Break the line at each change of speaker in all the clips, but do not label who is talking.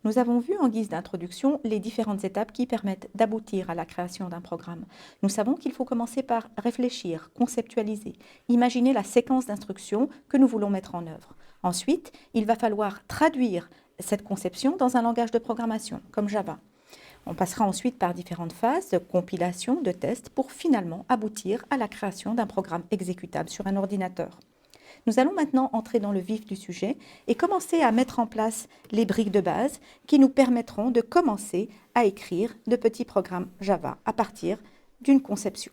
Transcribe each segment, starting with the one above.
Nous avons vu en guise d'introduction les différentes étapes qui permettent d'aboutir à la création d'un programme. Nous savons qu'il faut commencer par réfléchir, conceptualiser, imaginer la séquence d'instructions que nous voulons mettre en œuvre. Ensuite, il va falloir traduire cette conception dans un langage de programmation, comme Java. On passera ensuite par différentes phases de compilation, de tests, pour finalement aboutir à la création d'un programme exécutable sur un ordinateur. Nous allons maintenant entrer dans le vif du sujet et commencer à mettre en place les briques de base qui nous permettront de commencer à écrire de petits programmes Java à partir d'une conception.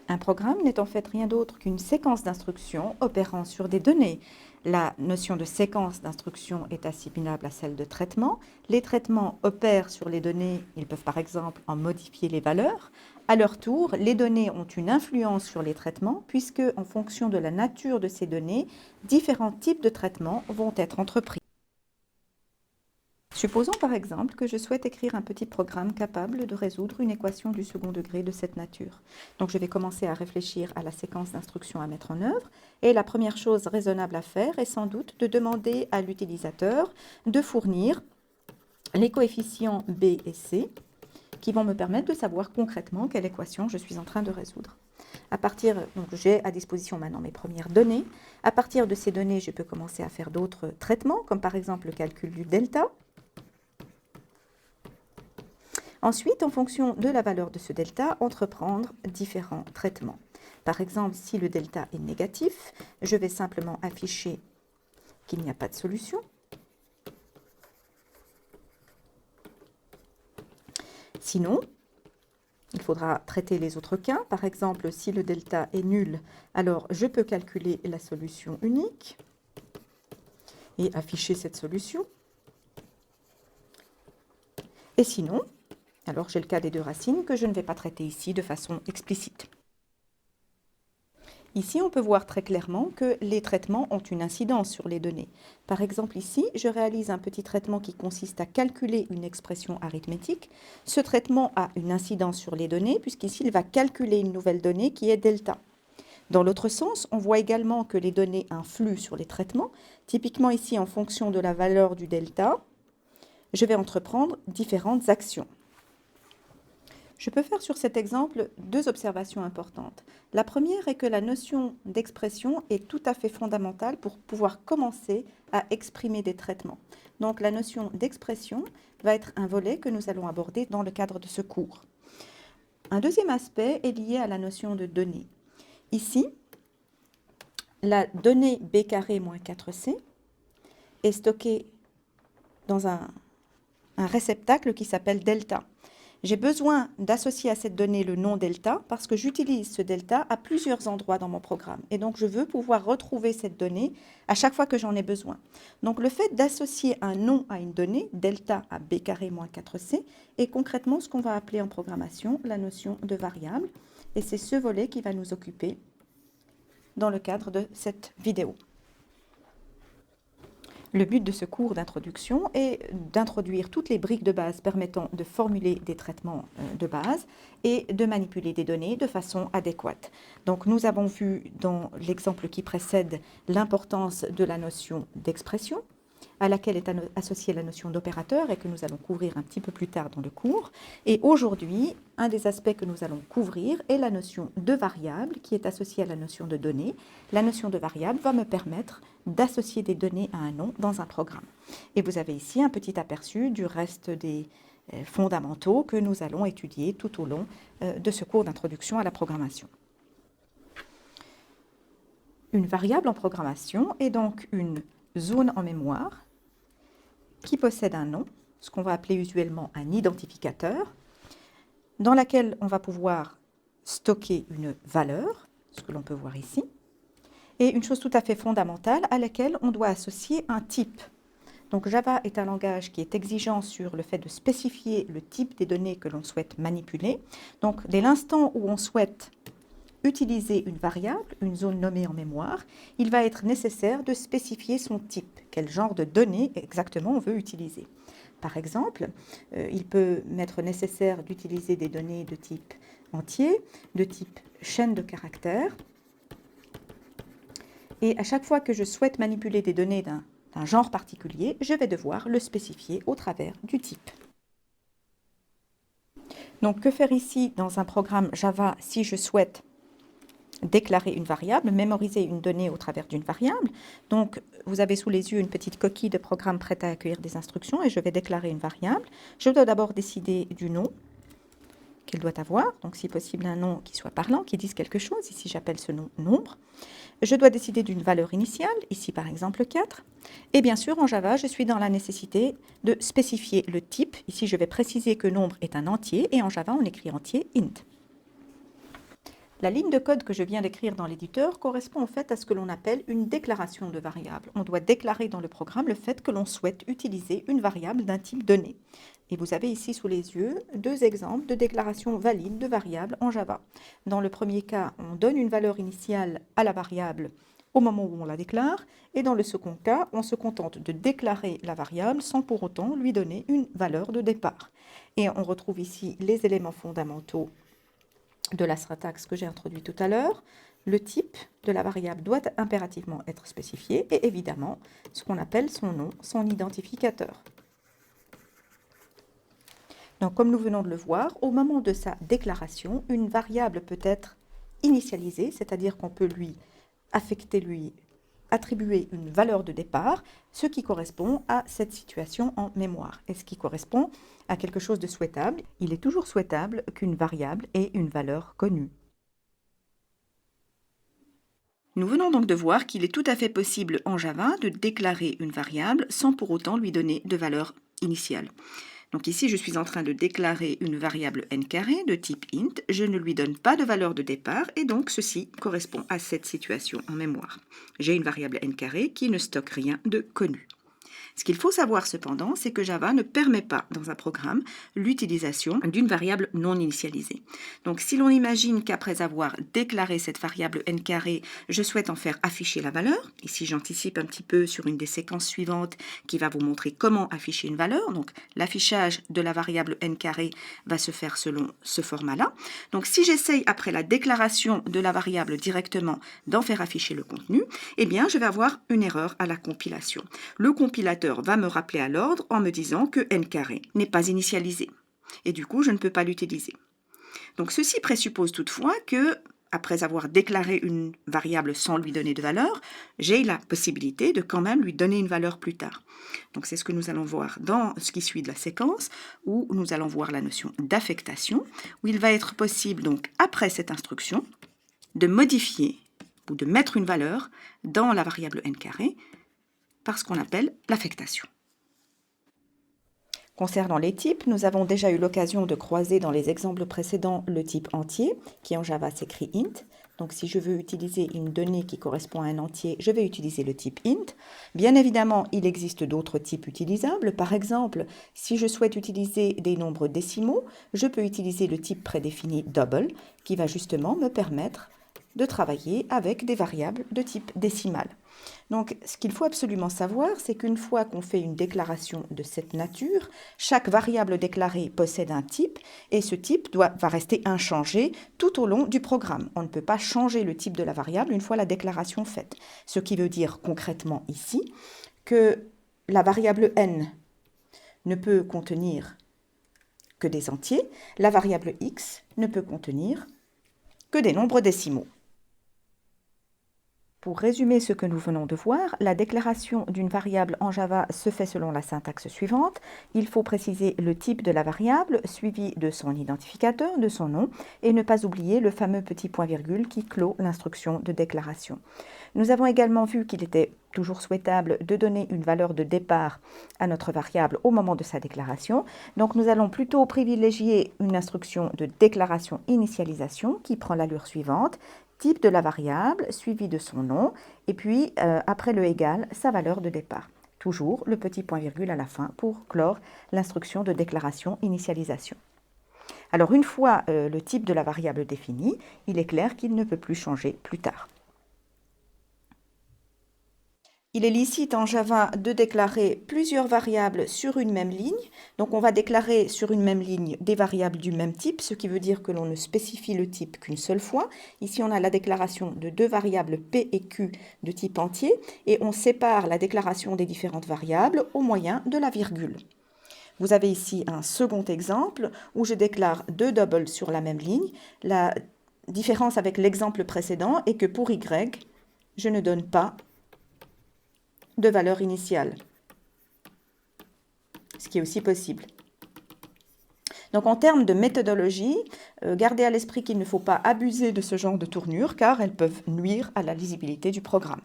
Un programme n'est en fait rien d'autre qu'une séquence d'instructions opérant sur des données. La notion de séquence d'instructions est assimilable à celle de traitement. Les traitements opèrent sur les données, ils peuvent par exemple en modifier les valeurs. À leur tour, les données ont une influence sur les traitements puisque, en fonction de la nature de ces données, différents types de traitements vont être entrepris. Supposons par exemple que je souhaite écrire un petit programme capable de résoudre une équation du second degré de cette nature. Donc je vais commencer à réfléchir à la séquence d'instructions à mettre en œuvre et la première chose raisonnable à faire est sans doute de demander à l'utilisateur de fournir les coefficients B et C qui vont me permettre de savoir concrètement quelle équation je suis en train de résoudre. Donc j'ai à disposition maintenant mes premières données. À partir de ces données, je peux commencer à faire d'autres traitements, comme par exemple le calcul du delta. Ensuite, en fonction de la valeur de ce delta, entreprendre différents traitements. Par exemple, si le delta est négatif, je vais simplement afficher qu'il n'y a pas de solution. Sinon, il faudra traiter les autres cas. Par exemple, si le delta est nul, alors je peux calculer la solution unique et afficher cette solution. Et sinon, alors j'ai le cas des deux racines que je ne vais pas traiter ici de façon explicite. Ici, on peut voir très clairement que les traitements ont une incidence sur les données. Par exemple, ici, je réalise un petit traitement qui consiste à calculer une expression arithmétique. Ce traitement a une incidence sur les données, puisqu'ici, il va calculer une nouvelle donnée qui est delta. Dans l'autre sens, on voit également que les données influent sur les traitements. Typiquement ici, en fonction de la valeur du delta, je vais entreprendre différentes actions. Je peux faire sur cet exemple deux observations importantes. La première est que la notion d'expression est tout à fait fondamentale pour pouvoir commencer à exprimer des traitements. Donc la notion d'expression va être un volet que nous allons aborder dans le cadre de ce cours. Un deuxième aspect est lié à la notion de donnée. Ici, la donnée b carré moins 4c est stockée dans un réceptacle qui s'appelle delta. J'ai besoin d'associer à cette donnée le nom delta parce que j'utilise ce delta à plusieurs endroits dans mon programme. Et donc, je veux pouvoir retrouver cette donnée à chaque fois que j'en ai besoin. Donc, le fait d'associer un nom à une donnée, delta à b carré moins 4c, est concrètement ce qu'on va appeler en programmation la notion de variable. Et c'est ce volet qui va nous occuper dans le cadre de cette vidéo. Le but de ce cours d'introduction est d'introduire toutes les briques de base permettant de formuler des traitements de base et de manipuler des données de façon adéquate. Donc nous avons vu dans l'exemple qui précède l'importance de la notion d'expression, à laquelle est associée la notion d'opérateur et que nous allons couvrir un petit peu plus tard dans le cours. Et aujourd'hui, un des aspects que nous allons couvrir est la notion de variable qui est associée à la notion de données. La notion de variable va me permettre d'associer des données à un nom dans un programme. Et vous avez ici un petit aperçu du reste des fondamentaux que nous allons étudier tout au long de ce cours d'introduction à la programmation. Une variable en programmation est donc une zone en mémoire qui possède un nom, ce qu'on va appeler usuellement un identificateur, dans laquelle on va pouvoir stocker une valeur, ce que l'on peut voir ici, et une chose tout à fait fondamentale à laquelle on doit associer un type. Donc Java est un langage qui est exigeant sur le fait de spécifier le type des données que l'on souhaite manipuler. Donc dès l'instant où on souhaite utiliser une variable, une zone nommée en mémoire, il va être nécessaire de spécifier son type, quel genre de données exactement on veut utiliser. Par exemple, il peut m'être nécessaire d'utiliser des données de type entier, de type chaîne de caractères. Et à chaque fois que je souhaite manipuler des données d'un d'un genre particulier, je vais devoir le spécifier au travers du type. Donc, que faire ici dans un programme Java si je souhaite déclarer une variable, mémoriser une donnée au travers d'une variable? Donc, vous avez sous les yeux une petite coquille de programme prête à accueillir des instructions et je vais déclarer une variable. Je dois d'abord décider du nom qu'elle doit avoir, donc si possible un nom qui soit parlant, qui dise quelque chose. Ici, j'appelle ce nom nombre. Je dois décider d'une valeur initiale, ici par exemple 4. Et bien sûr, en Java, je suis dans la nécessité de spécifier le type. Ici, je vais préciser que nombre est un entier, et en Java, on écrit entier int. La ligne de code que je viens d'écrire dans l'éditeur correspond en fait à ce que l'on appelle une déclaration de variable. On doit déclarer dans le programme le fait que l'on souhaite utiliser une variable d'un type donné. Et vous avez ici sous les yeux deux exemples de déclaration valide de variables en Java. Dans le premier cas, on donne une valeur initiale à la variable au moment où on la déclare, et dans le second cas, on se contente de déclarer la variable sans pour autant lui donner une valeur de départ. Et on retrouve ici les éléments fondamentaux de la syntaxe que j'ai introduit tout à l'heure. Le type de la variable doit impérativement être spécifié et évidemment ce qu'on appelle son nom, son identificateur. Donc comme nous venons de le voir, au moment de sa déclaration, une variable peut être initialisée, c'est-à-dire qu'on peut lui attribuer une valeur de départ, ce qui correspond à cette situation en mémoire. Et ce qui correspond à quelque chose de souhaitable, il est toujours souhaitable qu'une variable ait une valeur connue. Nous venons donc de voir qu'il est tout à fait possible en Java de déclarer une variable sans pour autant lui donner de valeur initiale. Donc ici, je suis en train de déclarer une variable n carré de type int. Je ne lui donne pas de valeur de départ et donc ceci correspond à cette situation en mémoire. J'ai une variable n carré qui ne stocke rien de connu. Ce qu'il faut savoir cependant, c'est que Java ne permet pas dans un programme l'utilisation d'une variable non initialisée. Donc si l'on imagine qu'après avoir déclaré cette variable n carré, je souhaite en faire afficher la valeur, ici j'anticipe un petit peu sur une des séquences suivantes qui va vous montrer comment afficher une valeur. Donc l'affichage de la variable n carré va se faire selon ce format-là. Donc si j'essaye après la déclaration de la variable directement d'en faire afficher le contenu, eh bien je vais avoir une erreur à la compilation. Le compilateur va me rappeler à l'ordre en me disant que n carré n'est pas initialisé. Et du coup, je ne peux pas l'utiliser. Donc ceci présuppose toutefois que, après avoir déclaré une variable sans lui donner de valeur, j'ai la possibilité de quand même lui donner une valeur plus tard. Donc c'est ce que nous allons voir dans ce qui suit de la séquence, où nous allons voir la notion d'affectation, où il va être possible, donc après cette instruction, de modifier ou de mettre une valeur dans la variable n carré, par ce qu'on appelle l'affectation. Concernant les types, nous avons déjà eu l'occasion de croiser dans les exemples précédents le type entier, qui en Java s'écrit int. Donc si je veux utiliser une donnée qui correspond à un entier, je vais utiliser le type int. Bien évidemment, il existe d'autres types utilisables. Par exemple, si je souhaite utiliser des nombres décimaux, je peux utiliser le type prédéfini double, qui va justement me permettre de travailler avec des variables de type décimal. Donc, ce qu'il faut absolument savoir, c'est qu'une fois qu'on fait une déclaration de cette nature, chaque variable déclarée possède un type et ce type va rester inchangé tout au long du programme. On ne peut pas changer le type de la variable une fois la déclaration faite. Ce qui veut dire concrètement ici que la variable n ne peut contenir que des entiers, la variable x ne peut contenir que des nombres décimaux. Pour résumer ce que nous venons de voir, la déclaration d'une variable en Java se fait selon la syntaxe suivante. Il faut préciser le type de la variable, suivi de son identificateur, de son nom, et ne pas oublier le fameux petit point-virgule qui clôt l'instruction de déclaration. Nous avons également vu qu'il était toujours souhaitable de donner une valeur de départ à notre variable au moment de sa déclaration. Donc nous allons plutôt privilégier une instruction de déclaration-initialisation qui prend l'allure suivante. Type de la variable, suivi de son nom, et puis après le égal, sa valeur de départ. Toujours le petit point-virgule à la fin pour clore l'instruction de déclaration-initialisation. Alors une fois le type de la variable défini, il est clair qu'il ne peut plus changer plus tard. Il est licite en Java de déclarer plusieurs variables sur une même ligne. Donc on va déclarer sur une même ligne des variables du même type, ce qui veut dire que l'on ne spécifie le type qu'une seule fois. Ici on a la déclaration de deux variables P et Q de type entier et on sépare la déclaration des différentes variables au moyen de la virgule. Vous avez ici un second exemple où je déclare deux doubles sur la même ligne. La différence avec l'exemple précédent est que pour Y, je ne donne pas de valeur initiale, ce qui est aussi possible. Donc en termes de méthodologie, gardez à l'esprit qu'il ne faut pas abuser de ce genre de tournures car elles peuvent nuire à la lisibilité du programme.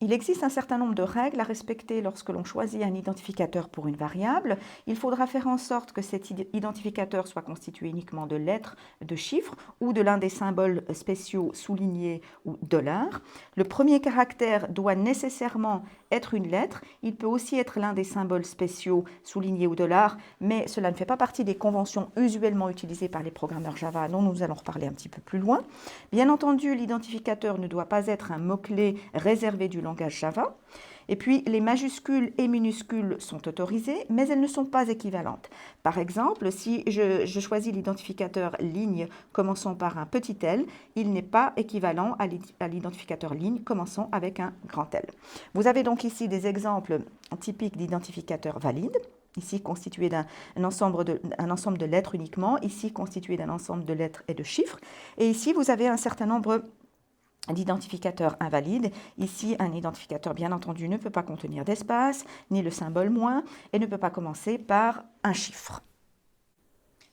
Il existe un certain nombre de règles à respecter lorsque l'on choisit un identificateur pour une variable. Il faudra faire en sorte que cet identificateur soit constitué uniquement de lettres, de chiffres ou de l'un des symboles spéciaux soulignés ou $. Le premier caractère doit nécessairement être une lettre. Il peut aussi être l'un des symboles spéciaux soulignés ou $, mais cela ne fait pas partie des conventions usuellement utilisées par les programmeurs Java, dont nous allons reparler un petit peu plus loin. Bien entendu, l'identificateur ne doit pas être un mot-clé réservé du langage Java. Et puis, les majuscules et minuscules sont autorisées, mais elles ne sont pas équivalentes. Par exemple, si je choisis l'identificateur ligne commençant par un petit L, il n'est pas équivalent à l'identificateur ligne commençant avec un grand L. Vous avez donc ici des exemples typiques d'identificateurs valides. Ici constitué d'un ensemble de lettres uniquement, ici constitué d'un ensemble de lettres et de chiffres. Et ici, vous avez un certain nombre d'identificateurs invalides. Ici, un identificateur, bien entendu, ne peut pas contenir d'espace, ni le symbole moins, et ne peut pas commencer par un chiffre.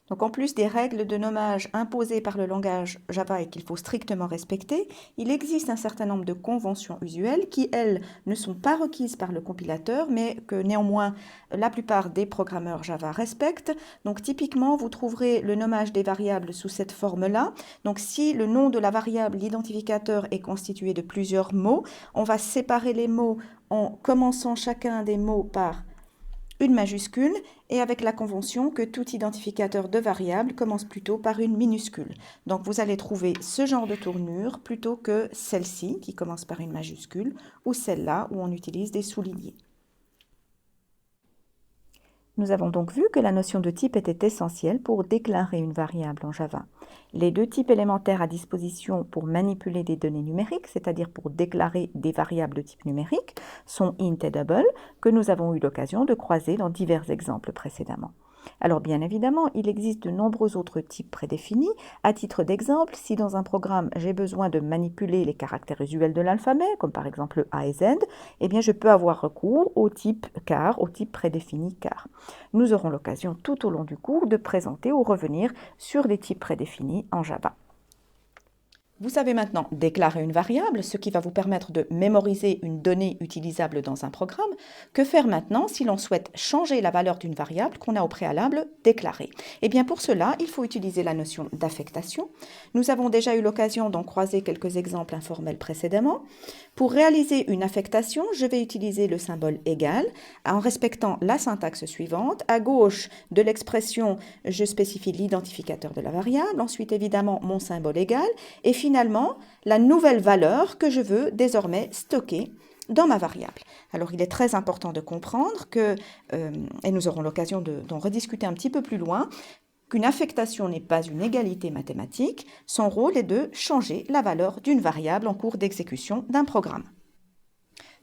Donc en plus des règles de nommage imposées par le langage Java et qu'il faut strictement respecter, il existe un certain nombre de conventions usuelles qui, elles, ne sont pas requises par le compilateur, mais que néanmoins la plupart des programmeurs Java respectent. Donc typiquement, vous trouverez le nommage des variables sous cette forme-là. Donc si le nom de la variable, l'identificateur, est constitué de plusieurs mots, on va séparer les mots en commençant chacun des mots par une majuscule et avec la convention que tout identificateur de variable commence plutôt par une minuscule. Donc vous allez trouver ce genre de tournure plutôt que celle-ci qui commence par une majuscule ou celle-là où on utilise des soulignés. Nous avons donc vu que la notion de type était essentielle pour déclarer une variable en Java. Les deux types élémentaires à disposition pour manipuler des données numériques, c'est-à-dire pour déclarer des variables de type numérique, sont int et double, que nous avons eu l'occasion de croiser dans divers exemples précédemment. Alors bien évidemment, il existe de nombreux autres types prédéfinis. À titre d'exemple, si dans un programme j'ai besoin de manipuler les caractères usuels de l'alphabet, comme par exemple le A et Z, eh bien je peux avoir recours au type char, au type prédéfini char. Nous aurons l'occasion tout au long du cours de présenter ou revenir sur les types prédéfinis en Java. Vous savez maintenant déclarer une variable, ce qui va vous permettre de mémoriser une donnée utilisable dans un programme. Que faire maintenant si l'on souhaite changer la valeur d'une variable qu'on a au préalable déclarée? Eh bien pour cela, il faut utiliser la notion d'affectation. Nous avons déjà eu l'occasion d'en croiser quelques exemples informels précédemment. Pour réaliser une affectation, je vais utiliser le symbole égal en respectant la syntaxe suivante. À gauche de l'expression, je spécifie l'identificateur de la variable, ensuite évidemment mon symbole égal, et finalement la nouvelle valeur que je veux désormais stocker dans ma variable. Alors il est très important de comprendre que, et nous aurons l'occasion d'en rediscuter un petit peu plus loin, qu'une affectation n'est pas une égalité mathématique, son rôle est de changer la valeur d'une variable en cours d'exécution d'un programme.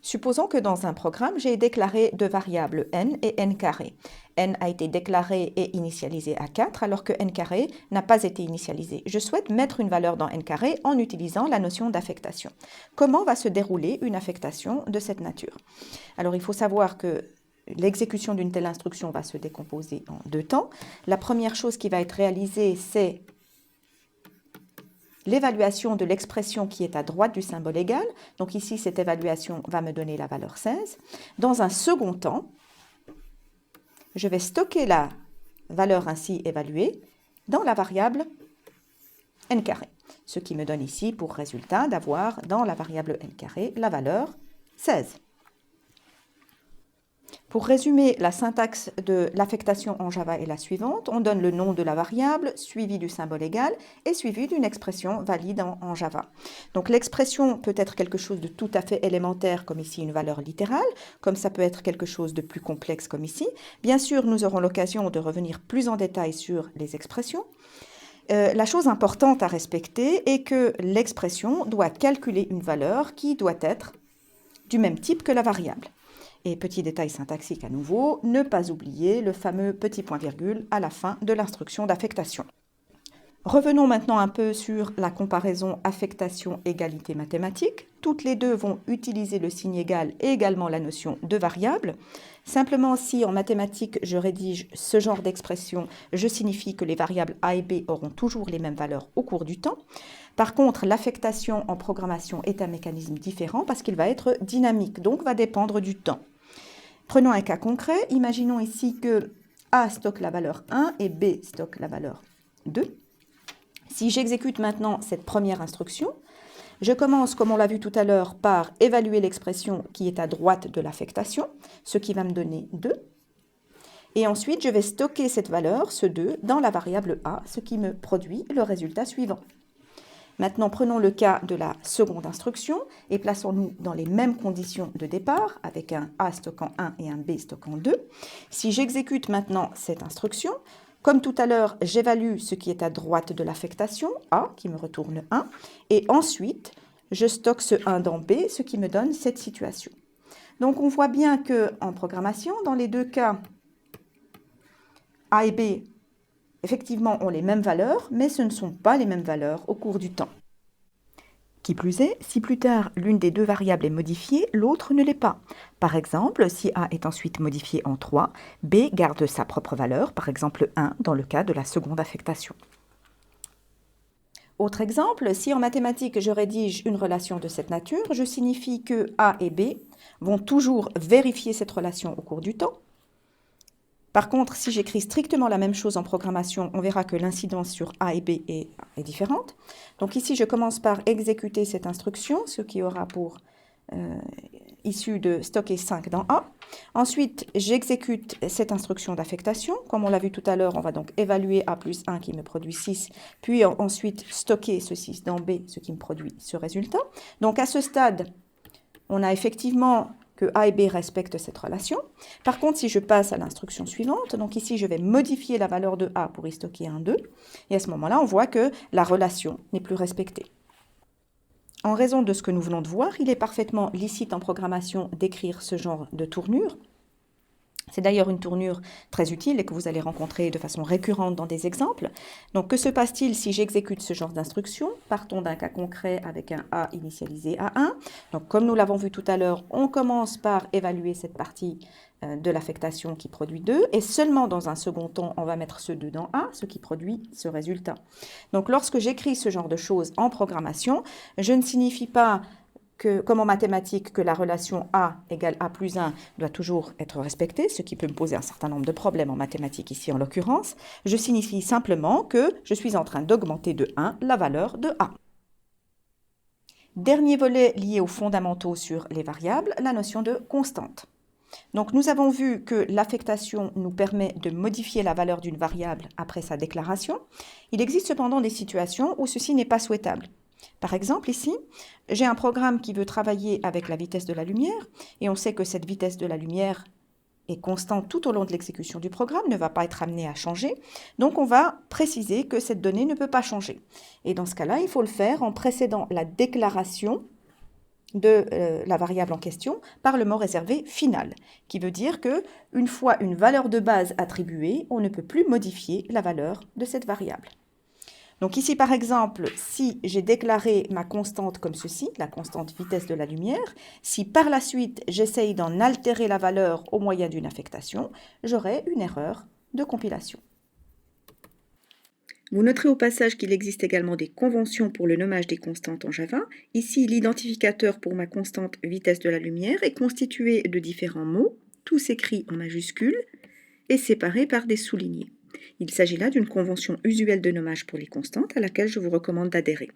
Supposons que dans un programme, j'ai déclaré deux variables n et n carré. N a été déclaré et initialisé à 4, alors que n carré n'a pas été initialisé. Je souhaite mettre une valeur dans n carré en utilisant la notion d'affectation. Comment va se dérouler une affectation de cette nature? Alors, il faut savoir que l'exécution d'une telle instruction va se décomposer en deux temps. La première chose qui va être réalisée, c'est l'évaluation de l'expression qui est à droite du symbole égal. Donc ici, cette évaluation va me donner la valeur 16. Dans un second temps, je vais stocker la valeur ainsi évaluée dans la variable n carré, ce qui me donne ici pour résultat d'avoir dans la variable n carré la valeur 16. Pour résumer, la syntaxe de l'affectation en Java est la suivante. On donne le nom de la variable, suivi du symbole égal et suivi d'une expression valide en Java. Donc l'expression peut être quelque chose de tout à fait élémentaire, comme ici une valeur littérale, comme ça peut être quelque chose de plus complexe, comme ici. Bien sûr, nous aurons l'occasion de revenir plus en détail sur les expressions. La chose importante à respecter est que l'expression doit calculer une valeur qui doit être du même type que la variable. Et petit détail syntaxique à nouveau, ne pas oublier le fameux petit point-virgule à la fin de l'instruction d'affectation. Revenons maintenant un peu sur la comparaison affectation-égalité mathématique. Toutes les deux vont utiliser le signe égal et également la notion de variable. Simplement, si en mathématiques je rédige ce genre d'expression, je signifie que les variables a et b auront toujours les mêmes valeurs au cours du temps. Par contre, l'affectation en programmation est un mécanisme différent parce qu'il va être dynamique, donc va dépendre du temps. Prenons un cas concret. Imaginons ici que A stocke la valeur 1 et B stocke la valeur 2. Si j'exécute maintenant cette première instruction, je commence, comme on l'a vu tout à l'heure, par évaluer l'expression qui est à droite de l'affectation, ce qui va me donner 2. Et ensuite, je vais stocker cette valeur, ce 2, dans la variable A, ce qui me produit le résultat suivant. Maintenant, prenons le cas de la seconde instruction et plaçons-nous dans les mêmes conditions de départ, avec un A stockant 1 et un B stockant 2. Si j'exécute maintenant cette instruction, comme tout à l'heure, j'évalue ce qui est à droite de l'affectation, A, qui me retourne 1, et ensuite, je stocke ce 1 dans B, ce qui me donne cette situation. Donc, on voit bien qu'en programmation, dans les deux cas, A et B effectivement ont les mêmes valeurs, mais ce ne sont pas les mêmes valeurs au cours du temps. Qui plus est, si plus tard l'une des deux variables est modifiée, l'autre ne l'est pas. Par exemple, si A est ensuite modifié en 3, B garde sa propre valeur, par exemple 1 dans le cas de la seconde affectation. Autre exemple, si en mathématiques je rédige une relation de cette nature, je signifie que A et B vont toujours vérifier cette relation au cours du temps. Par contre, si j'écris strictement la même chose en programmation, on verra que l'incidence sur A et B est différente. Donc ici, je commence par exécuter cette instruction, ce qui aura pour issue de stocker 5 dans A. Ensuite, j'exécute cette instruction d'affectation. Comme on l'a vu tout à l'heure, on va donc évaluer A plus 1 qui me produit 6, puis ensuite stocker ce 6 dans B, ce qui me produit ce résultat. Donc à ce stade, on a effectivement que A et B respectent cette relation. Par contre, si je passe à l'instruction suivante, donc ici, je vais modifier la valeur de A pour y stocker un 2, et à ce moment-là, on voit que la relation n'est plus respectée. En raison de ce que nous venons de voir, il est parfaitement licite en programmation d'écrire ce genre de tournure. C'est d'ailleurs une tournure très utile et que vous allez rencontrer de façon récurrente dans des exemples. Donc, que se passe-t-il si j'exécute ce genre d'instruction? Partons d'un cas concret avec un A initialisé à 1. Donc, comme nous l'avons vu tout à l'heure, on commence par évaluer cette partie de l'affectation qui produit 2. Et seulement dans un second temps, on va mettre ce 2 dans A, ce qui produit ce résultat. Donc, lorsque j'écris ce genre de choses en programmation, je ne signifie pas comme en mathématiques, que la relation A égale A plus 1 doit toujours être respectée, ce qui peut me poser un certain nombre de problèmes en mathématiques ici en l'occurrence. Je signifie simplement que je suis en train d'augmenter de 1 la valeur de A. Dernier volet lié aux fondamentaux sur les variables, la notion de constante. Donc nous avons vu que l'affectation nous permet de modifier la valeur d'une variable après sa déclaration. Il existe cependant des situations où ceci n'est pas souhaitable. Par exemple, ici, j'ai un programme qui veut travailler avec la vitesse de la lumière, et on sait que cette vitesse de la lumière est constante tout au long de l'exécution du programme, ne va pas être amenée à changer. Donc, on va préciser que cette donnée ne peut pas changer. Et dans ce cas-là, il faut le faire en précédant la déclaration de la variable en question par le mot réservé final, qui veut dire que une fois une valeur de base attribuée, on ne peut plus modifier la valeur de cette variable. Donc ici, par exemple, si j'ai déclaré ma constante comme ceci, la constante vitesse de la lumière, si par la suite j'essaye d'en altérer la valeur au moyen d'une affectation, j'aurai une erreur de compilation. Vous noterez au passage qu'il existe également des conventions pour le nommage des constantes en Java. Ici, l'identificateur pour ma constante vitesse de la lumière est constitué de différents mots, tous écrits en majuscules et séparés par des soulignés. Il s'agit là d'une convention usuelle de nommage pour les constantes à laquelle je vous recommande d'adhérer.